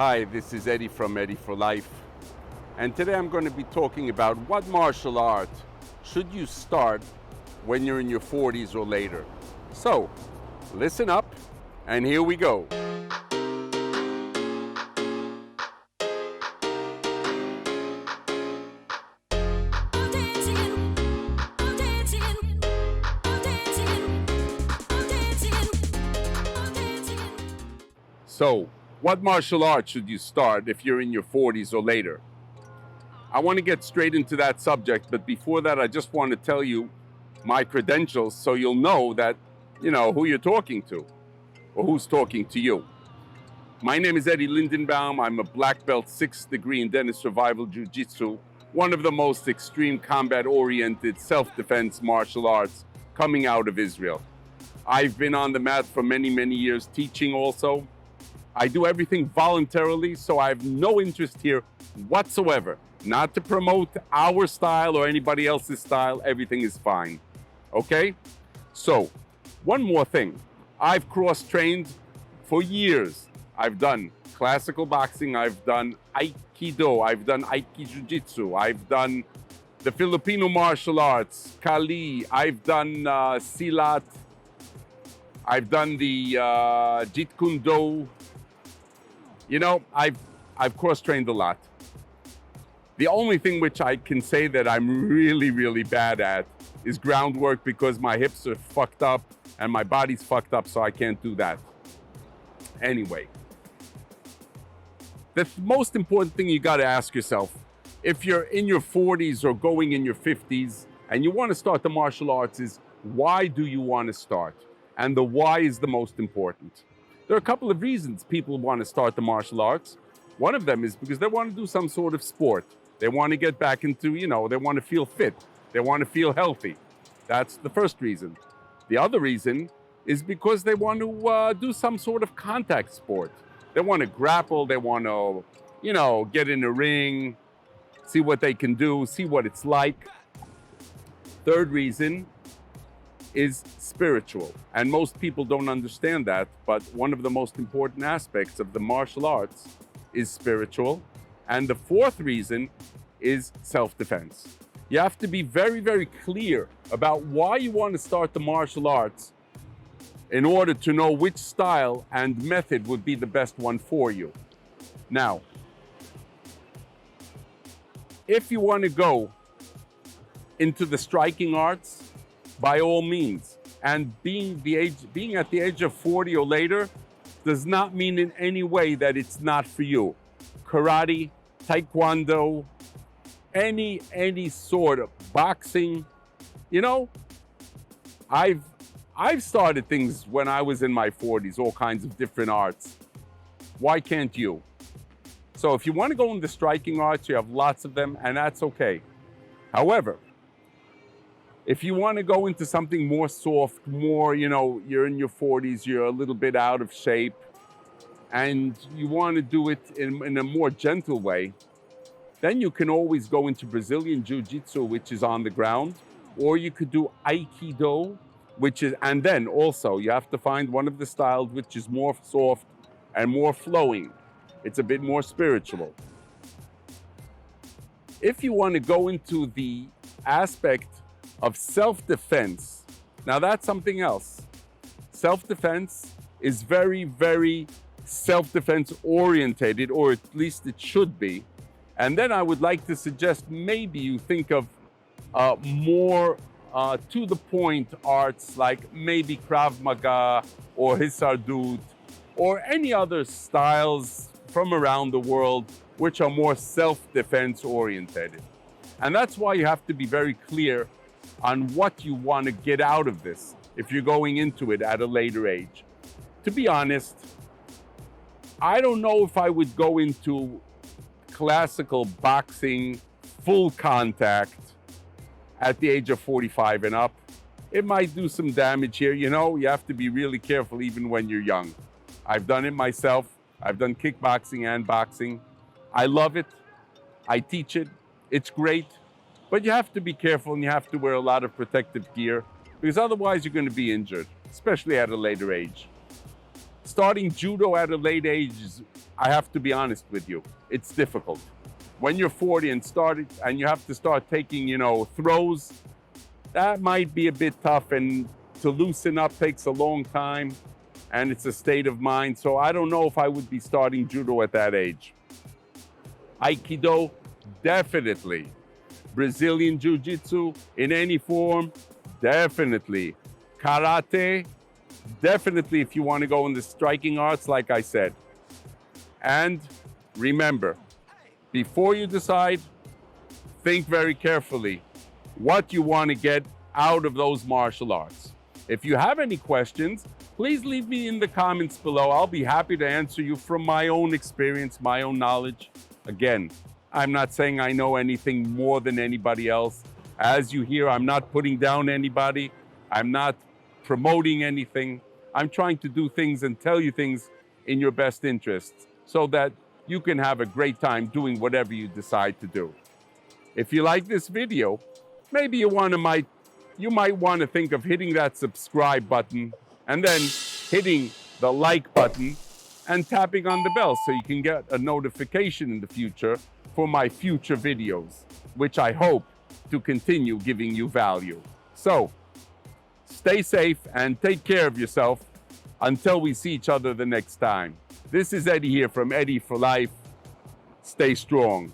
Hi, this is Eddie from EddieForLife, and today I'm going to be talking about what martial art should you start when you're in your 40s or later. So, listen up, and here we go. So, what martial art should you start if you're in your 40s or later? I want to get straight into that subject, but before that, I just want to tell you my credentials so you'll know that, who you're talking to or who's talking to you. My name is Eddie Lindenbaum. I'm a black belt 6th degree in Dennis Survival Jiu-Jitsu, one of the most extreme combat-oriented self-defense martial arts coming out of Israel. I've been on the mat for many, many years teaching also. I do everything voluntarily, so I have no interest here whatsoever. Not to promote our style or anybody else's style. Everything is fine. Okay? So, one more thing. I've cross-trained for years. I've done classical boxing. I've done Aikido. I've done Aiki Jiu-Jitsu. I've done the Filipino martial arts, Kali. I've done Silat. I've done the Jeet Kune Do. I've cross-trained a lot. The only thing which I can say that I'm really, really bad at is groundwork because my hips are fucked up and my body's fucked up, so I can't do that. Anyway, the most important thing you got to ask yourself, if you're in your 40s or going in your 50s and you want to start the martial arts, is why do you want to start? And the why is the most important. There are a couple of reasons people want to start the martial arts. One of them is because they want to do some sort of sport. They want to get back into, they want to feel fit. They want to feel healthy. That's the first reason. The other reason is because they want to do some sort of contact sport. They want to grapple. They want to, get in a ring, see what they can do, see what it's like. Third reason is spiritual. And most people don't understand that, but one of the most important aspects of the martial arts is spiritual. And the fourth reason is self-defense. You have to be very, very clear about why you want to start the martial arts in order to know which style and method would be the best one for you. Now, if you want to go into the striking arts, by all means. And being at the age of 40 or later does not mean in any way that it's not for you. Karate, taekwondo, any sort of boxing, I've started things when I was in my 40s, all kinds of different arts. Why can't you? So if you want to go into striking arts, you have lots of them, and that's okay. However, if you want to go into something more soft, more, you're in your 40s, you're a little bit out of shape, and you want to do it in a more gentle way, then you can always go into Brazilian Jiu-Jitsu, which is on the ground, or you could do Aikido, and then also you have to find one of the styles which is more soft and more flowing. It's a bit more spiritual. If you want to go into the aspect of self-defense. Now that's something else. Self-defense is very, very self-defense orientated, or at least it should be. And then I would like to suggest maybe you think of more to the point arts like maybe Krav Maga or Hissardut or any other styles from around the world which are more self-defense orientated. And that's why you have to be very clear on what you want to get out of this if you're going into it at a later age. To be honest, I don't know if I would go into classical boxing, full contact at the age of 45 and up. It might do some damage here. You have to be really careful even when you're young. I've done it myself. I've done kickboxing and boxing. I love it. I teach it. It's great. But you have to be careful and you have to wear a lot of protective gear because otherwise you're going to be injured, especially at a later age. Starting judo at a late age, I have to be honest with you, it's difficult. When you're 40 and you have to start taking, throws, that might be a bit tough, and to loosen up takes a long time, and it's a state of mind. So I don't know if I would be starting judo at that age. Aikido, definitely. Brazilian Jiu-Jitsu in any form, definitely. Karate, definitely if you want to go in the striking arts, like I said. And remember, before you decide, think very carefully what you want to get out of those martial arts. If you have any questions, please leave me in the comments below. I'll be happy to answer you from my own experience, my own knowledge. Again, I'm not saying I know anything more than anybody else. As you hear, I'm not putting down anybody. I'm not promoting anything. I'm trying to do things and tell you things in your best interests so that you can have a great time doing whatever you decide to do. If you like this video, maybe you might want to think of hitting that subscribe button and then hitting the like button and tapping on the bell so you can get a notification in the future for my future videos, which I hope to continue giving you value. So, stay safe and take care of yourself until we see each other the next time. This is Eddie here from Eddie for Life. Stay strong.